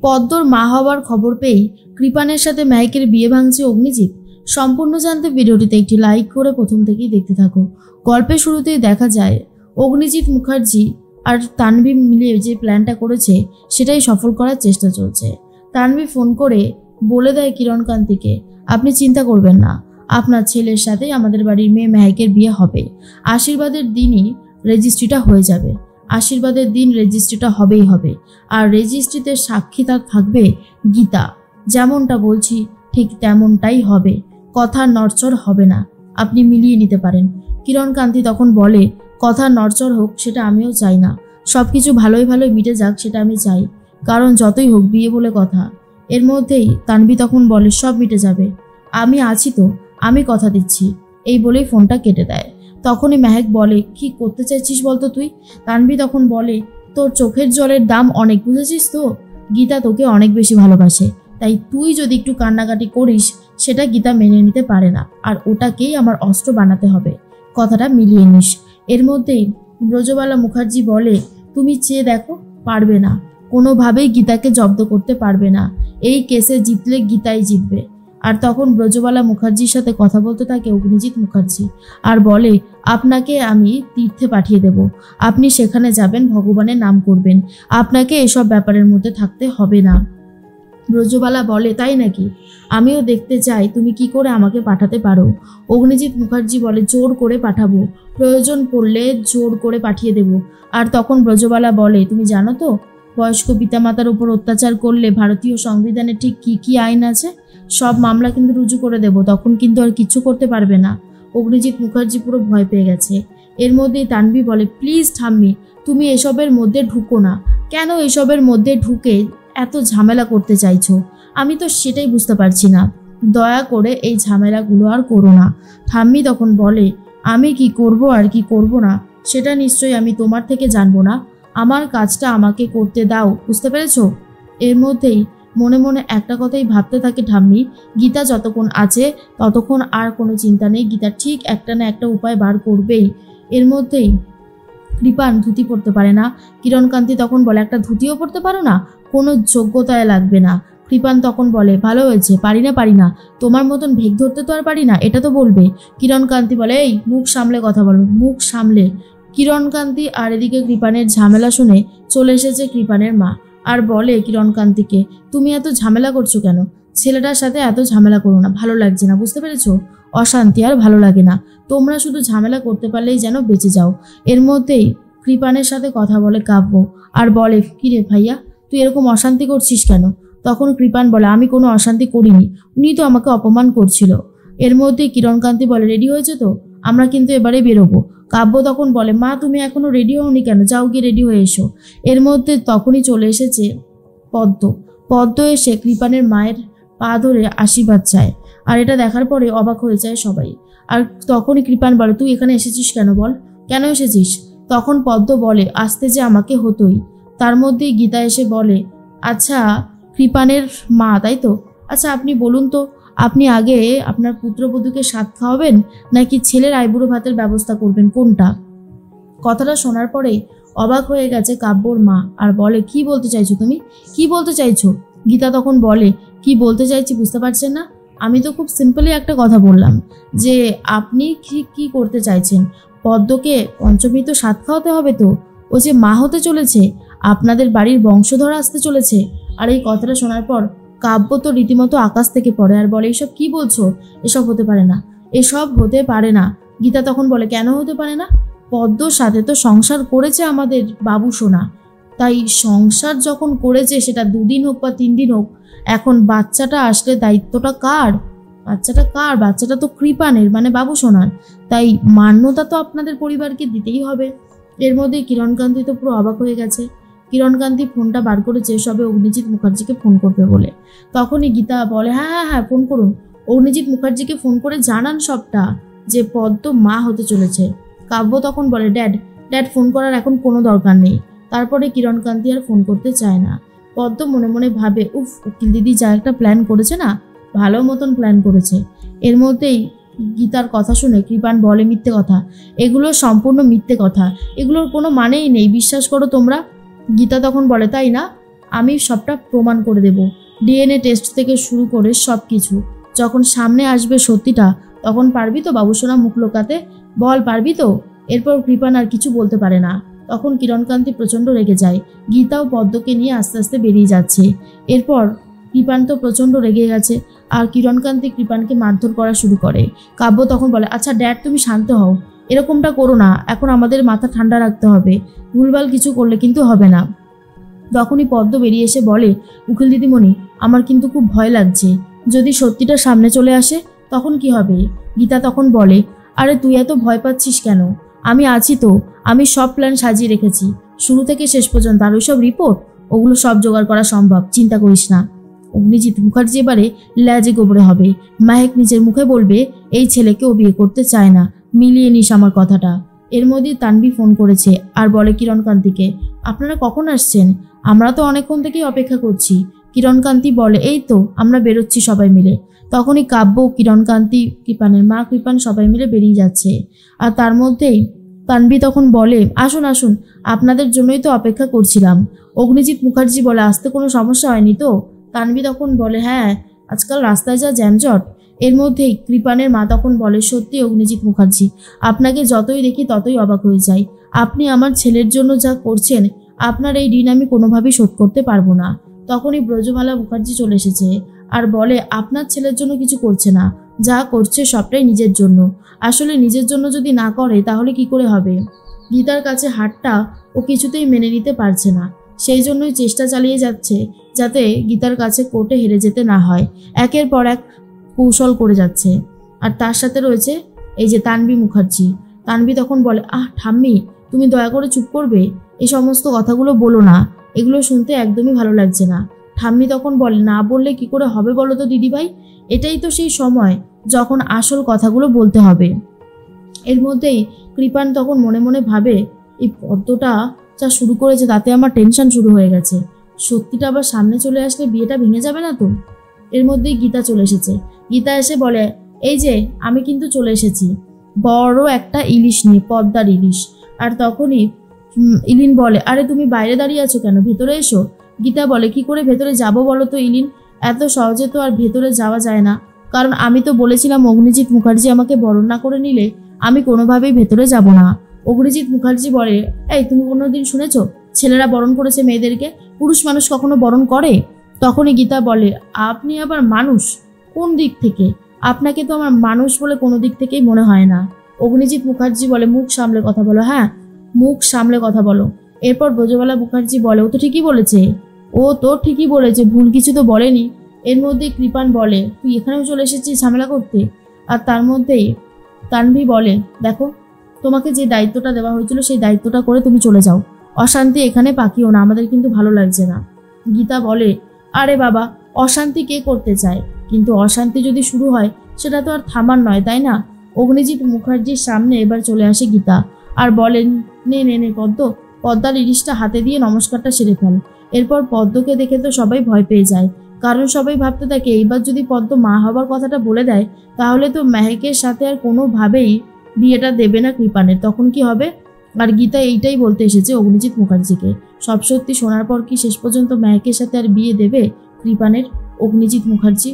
পদ্মর মা হওয়ার খবর পেয়েই কৃপানের সাথে মেহেকের বিয়ে ভাঙছে অগ্নিজিৎ। সম্পূর্ণ জানতে ভিডিওটিতে একটি লাইক করে প্রথম থেকেই দেখতে থাকো। গল্পের শুরুতেই দেখা যায় অগ্নিজিৎ মুখার্জি আর তানভি মিলে যে প্ল্যানটা করেছে সেটাই সফল করার চেষ্টা চলছে। তানভি ফোন করে বলে দেয় কিরণকান্তিকে, আপনি চিন্তা করবেন না, আপনার ছেলের সাথে আমাদের বাড়ির মেয়ে মেহেকের বিয়ে হবে। আশীর্বাদের দিনই রেজিস্ট্রিটা হয়ে যাবে, আশীর্বাদের দিন রেজিস্ট্রিটা হবেই হবে। আর রেজিস্ট্রিতে সাক্ষী তার থাকবে গীতা। যেমনটা বলছি ঠিক তেমনটাই হবে, কথা নড়চড় হবে না, আপনি মিলিয়ে নিতে পারেন। কিরণকান্তি তখন বলে, কথা নড়চড় হোক সেটা আমিও চাই না, সব কিছু ভালোই ভালোই মিটে যাক সেটা আমি চাই, কারণ যতই হোক বিয়ে বলে কথা। এর মধ্যেই তানভি তখন বলে, সব মিটে যাবে, আমি আছি তো, আমি কথা দিচ্ছি। এই বলেই ফোনটা কেটে দেয়। তখনই মেহেক বলে, কি করতে চাইছিস বলতো তুই? তানভি তখন বলে, তোর চোখের জলের দাম অনেক, বুঝেছিস তো? গীতা তোকে অনেক বেশি ভালোবাসে, তাই তুই যদি একটু কান্নাকাটি করিস সেটা গীতা মেনে নিতে পারে না, আর ওটাকেই আমার অস্ত্র বানাতে হবে, কথাটা মিলিয়ে নিস। এর মধ্যেই ব্রজবালা মুখার্জি বলে, তুমি চেয়ে দেখো, পারবে না, কোনোভাবেই গীতাকে জব্দ করতে পারবে না, এই কেসে জিতলে গীতাই জিতবে। আর তখন ব্রজবালা মুখার্জির সাথে কথা বলতে থাকে অগ্নিজিৎ মুখার্জি আর বলে, আপনাকে আমি তীর্থে পাঠিয়ে দেব, আপনি সেখানে যাবেন, ভগবানের নাম করবেন, আপনাকে এসব ব্যাপারের মধ্যে থাকতে হবে না। ব্রজবালা বলে, তাই নাকি? আমিও দেখতে চাই তুমি কি করে আমাকে পাঠাতে পারো। অগ্নিজিৎ মুখার্জি বলে, জোর করে পাঠাবো, প্রয়োজন পড়লে জোর করে পাঠিয়ে দেব। আর তখন ব্রজবালা বলে, তুমি জানো তো বয়স্ক পিতামাতার উপর অত্যাচার করলে ভারতীয় সংবিধানে ঠিক কি কি আইন আছে? সব মামলা কিন্তু রুজু করে দেব, তখন কিন্তু আর কিচ্ছু করতে পারবে না। অগ্নিজিৎ মুখার্জি পুরো ভয় পেয়ে গেছে। এর মধ্যেই তানভি বলে, প্লিজ ঠাম্মি, তুমি এসবের মধ্যে ঢুকো না। কেন এসবের মধ্যে ঢুকে এত ঝামেলা করতে চাইছো? আমি তো সেটাই বুঝতে পারছি না, দয়া করে এই ঝামেলাগুলো আর করো না। ঠাম্মি তখন বলে, আমি কি করব আর কি করব না সেটা নিশ্চয়ই আমি তোমার থেকে জানবো না, আমার কাজটা আমাকে করতে দাও, বুঝতে পেরেছো? এর মধ্যেই মনে মনে একটা কথাই ভাবতে থাকে ঠাম্মি, গীতা যতক্ষণ আছে ততক্ষণ আর কোনো চিন্তা নেই, গীতা ঠিক একটা না একটা উপায় বার করবেই। এর মধ্যেই কৃপান ধুতি পরতে পারে না। কিরণকান্তি তখন বলে, একটা ধুতিও পরতে পারো না? কোনো যোগ্যতায় লাগবে না। কৃপান তখন বলে, ভালো হয়েছে, পারি না, তোমার মতন ভেগ ধরতে তো আর পারি না, এটা তো বলবে। কিরণকান্তি বলে, এই মুখ সামলে কথা বলো, মুখ সামলে। কিরণকান্তি আর এদিকে কৃপানের ঝামেলা শুনে চলে এসেছে কৃপানের মা আর বলে কিরণকান্তিকে, তুমি এত ঝামেলা করছো কেন? ছেলেটার সাথে এত ঝামেলা করো না, ভালো লাগছে না, বুঝতে পেরেছো? অশান্তি আর ভালো লাগে না, তোমরা শুধু ঝামেলা করতে পারলেই যেন বেঁচে যাও। এর মধ্যেই কৃপানের সাথে কথা বলে কাব্য আর বলে, কিরে ভাইয়া, তুই এরকম অশান্তি করছিস কেন? তখন কৃপান বলে, আমি কোনো অশান্তি করিনি, উনি তো আমাকে অপমান করছিল। এর মধ্যেই কিরণকান্তি বলে, রেডি হয়েছে তো, আমরা কিন্তু এবারে বেরোবো। কাব্য তখন বলে, মা তুমি এখনো রেডি হওনি কেন? যাও গিয়ে রেডি হয়ে এসো। এর মধ্যে তখনই চলে এসেছে পদ্ম এসে কৃপানের মায়ের পা ধরে আশীর্বাদ চায়। আর এটা দেখার পরে অবাক হয়ে যায় সবাই। আর তখনই কৃপান বলে, তুই এখানে এসেছিস কেন, বল কেন এসেছিস? তখন পদ্ম বলে, আসতে যে আমাকে হতোই। তার মধ্যেই গীতা এসে বলে, আচ্ছা কৃপানের মা তাই তো, আচ্ছা আপনি বলুন তো, আপনি আগে আপনার পুত্রবধূকে স্বাদ খাওয়াবেন নাকি ছেলের আইবুড়ো ভাতের ব্যবস্থা করবেন, কোনটা? কথাটা শোনার পরেই অবাক হয়ে গেছে কাব্যর মা আর বলে, কি বলতে চাইছো তুমি, কি বলতে চাইছো? গীতা তখন বলে, কি বলতে চাইছি বুঝতে পারছেন না? আমি তো খুব সিম্পলি একটা কথা বললাম যে আপনি কি করতে চাইছেন, পদ্মকে পঞ্চমী তো স্বাদ খাওয়াতে হবে তো, ও যে মা হতে চলেছে, আপনাদের বাড়ির বংশধর আসতে চলেছে। আর এই কথাটা শোনার পর কাব্য তো রীতিমতো আকাশ থেকে পড়ে আর বলে, এসব কি বলছো, এসব হতে পারে না, এসব হতে পারে না। গীতা তখন বলে, কেন হতে পারে না? পদ্মর সাথে তো সংসার করেছে আমাদের বাবু সোনা, তাই সংসার যখন করেছে সেটা 2 দিন হোক বা 3 দিন হোক, এখন বাচ্চাটা আসলে দায়িত্বটা কার? বাচ্চাটা তো কৃপানের মানে বাবু সোনার, তাই মান্যতা তো আপনাদের পরিবারকে দিতেই হবে। এর মধ্যে কিরণকান্তি তো পুরো অবাক হয়ে গেছে। কিরণকান্তি ফোনটা বার করেছে সবে অগ্নিজিৎ মুখার্জিকে ফোন করবে বলে। তখনই গীতা বলে, হ্যাঁ ফোন করুন, অগ্নিজিৎ মুখার্জিকে ফোন করে জানান সবটা, যে পদ্ম মা হতে চলেছে। কাব্য তখন বলে, ড্যাড ফোন করার এখন কোনো দরকার নেই। তারপরে কিরণকান্তি আর ফোন করতে চায় না। পদ্ম মনে মনে ভাবে, উফ, উকিল দিদি যা একটা প্ল্যান করেছে না, ভালো মতন প্ল্যান করেছে। এর মধ্যেই গীতার কথা শুনে কৃপান বলে, মিথ্যে কথা, এগুলো সম্পূর্ণ মিথ্যে কথা, এগুলোর কোনো মানেই নেই, বিশ্বাস করো তোমরা। গীতা তখন বলে, তাই না, আমি সবটা প্রমাণ করে দেব। ডিএনএ টেস্ট থেকে শুরু করে সব কিছু। যখন সামনে আসবে সত্যিটা, তখন পারবি তো বাবুসোনা মুখ লোকাতে? বল, পারবি তো? এরপর কৃপান আর কিছু বলতে পারে না। তখন কিরণকান্তি প্রচণ্ড রেগে যায়। গীতাও পদ্মকে নিয়ে আস্তে আস্তে বেরিয়ে যাচ্ছে। এরপর কৃপান তো প্রচণ্ড রেগে গেছে, আর কিরণকান্তি কৃপানকে মারধর করা শুরু করে। কাব্য তখন বলে, আচ্ছা ড্যাড, তুমি শান্ত হও, এরকমটা করো না, এখন আমাদের মাথা ঠান্ডা রাখতে হবে, ভুলভাল কিছু করলে কিন্তু হবে না। তখনই পদ্ম বেরিয়ে এসে বলে, উকিল দিদিমণি, আমার কিন্তু খুব ভয় লাগছে, যদি সত্যিটা সামনে চলে আসে তখন কি হবে? গীতা তখন বলে, আরে তুই এত ভয় পাচ্ছিস কেন? আমি আছি তো, আমি সব প্ল্যান সাজিয়ে রেখেছি শুরু থেকে শেষ পর্যন্ত, আর ওই সব রিপোর্ট, ওগুলো সব জোগাড় করা সম্ভব, চিন্তা করিস না। অগ্নিজিৎ মুখার্জি এবারে ল্যাজে গোবরে হবে। মাহেক নিজের মুখে বলবে, এই ছেলেকে ও বিয়ে করতে চায় না, মিলিয়ে নিস আমার কথাটা। এর মধ্যে তানভি ফোন করেছে আর বলে কিরণকান্তিকে, আপনারা কখন আসছেন? আমরা তো অনেকক্ষণ থেকেই অপেক্ষা করছি। কিরণকান্তি বলে, এই তো আমরা বেরোচ্ছি সবাই মিলে। তখনই কাব্য, কিরণকান্তি, কৃপানের মা কৃপান সবাই মিলে বেরিয়ে যাচ্ছে। আর তার মধ্যেই তানভি তখন বলে, আসুন আসুন, আপনাদের জন্যই তো অপেক্ষা করছিলাম। অগ্নিজিৎ মুখার্জি বলে, আসতে কোনো সমস্যা হয়নি তো? তানভি তখন বলে, হ্যাঁ, আজকাল রাস্তায় যা জ্যামজট। এর মধ্যেই কৃপানের মা তখন বলে, সত্যি অগ্নিজিৎ মুখার্জি, আপনাকে যতই দেখি ততই অবাক হয়ে যাই। আপনি আমার ছেলের জন্য যা করছেন, আপনার এই ঋণ আমি কোনোভাবেই শোধ করতে পারবো না। তখনই ব্রজমালা মুখার্জি চলে এসেছে আর বলে, আপনার ছেলের জন্য কিছু করছে না, যা করছে সবটাই নিজের জন্য। আসলে নিজের জন্য যদি না করে তাহলে কি করে হবে? গীতার কাছে হারটা ও কিছুতেই মেনে নিতে পারছে না, সেই জন্যই চেষ্টা চালিয়ে যাচ্ছে যাতে গীতার কাছে কোর্টে হেরে যেতে না হয়। একের পর এক কৌশল করে যাচ্ছে। আর তার সাথে রয়েছে এই যে তানভি মুখার্জি। তানভি তখন বলে, ঠাম্মি, তুমি দয়া করে চুপ করবে, এই সমস্ত কথাগুলো বলো না, এগুলো শুনতে একদমই ভালো লাগছে না। ঠাম্মি তখন বলে, না বললে কি করে হবে বলো তো দিদিভাই, এটাই তো সেই সময় যখন আসল কথাগুলো বলতে হবে। এর মধ্যেই কৃপান তখন মনে মনে ভাবে, এই পদ্মটা যা শুরু করেছে তাতে আমার টেনশন শুরু হয়ে গেছে, সত্যিটা আবার সামনে চলে আসলে বিয়েটা ভেঙে যাবে না তো? এর মধ্যেই গীতা চলে এসেছে। গীতা এসে বলে, এই যে আমি কিন্তু চলে এসেছি বড় একটা ইলিশ নিয়ে, পদ্মার ইলিশ। আর তখনই ইলিন বলে, আরে তুমি বাইরে দাঁড়িয়ে আছো কেন, ভেতরে এসো। গীতা বলে, কি করে ভেতরে যাব বলো তো ইলিন, এত সহজে তো আর ভেতরে যাওয়া যায় না, কারণ আমি তো বলেছিলাম অগ্নিজিৎ মুখার্জি আমাকে বরণ না করে নিলে আমি কোনোভাবেই ভেতরে যাব না। অগ্নিজিৎ মুখার্জি বলে, এই তুমি কোনোদিন শুনেছো ছেলেরা বরণ করেছে মেয়েদেরকে? পুরুষ মানুষ কখনো বরণ করে? তখনই গীতা বলে, আপনি আবার মানুষ কোন দিক থেকে? আপনাকে তো আমার মানুষ বলে কোনো দিক থেকেই মনে হয় না। অগ্নিজিৎ মুখার্জি বলে, মুখ সামলে কথা বলো, হ্যাঁ মুখ সামলে কথা বলো। এরপর ব্রজবালা মুখার্জি বলে, ও তো ঠিকই বলেছে, ভুল কিছু তো বলেনি। এর মধ্যেই কৃপান বলে, তুই এখানেও চলে এসেছিস ঝামেলা করতে? আর তার মধ্যেই তানভি বলে, দেখো, তোমাকে যে দায়িত্বটা দেওয়া হয়েছিল সেই দায়িত্বটা করে তুমি চলে যাও, অশান্তি এখানে পাকিও না, আমাদের কিন্তু ভালো লাগছে না। গীতা বলে, আরে বাবা, অশান্তি কে করতে চায়, কিন্তু অশান্তি যদি শুরু হয় সেটা তো আর থামার নয়, তাই না? অগ্নিজিৎ মুখার্জির সামনে এবার চলে আসে গীতা আর বলেন, নে নে নে পদ্ম, পদ্মার ইলিশটা হাতে দিয়ে নমস্কারটা সেরে ফেল। এরপর পদ্মকে দেখে তো সবাই ভয় পেয়ে যায়, কারণ সবাই ভাবতে থাকে এইবার যদি পদ্ম মা হবার কথাটা বলে দেয় তাহলে তো মেহেকের সাথে আর কোনোভাবেই বিয়েটা দেবে না কৃপানের, তখন কি হবে? আর গীতা এইটাই বলতে এসেছে অগ্নিজিৎ মুখার্জিকে। সব সত্যি শোনার পর কি শেষ পর্যন্ত মেহেকের সাথে আর বিয়ে দেবে কৃপানের অগ্নিজিৎ মুখার্জি?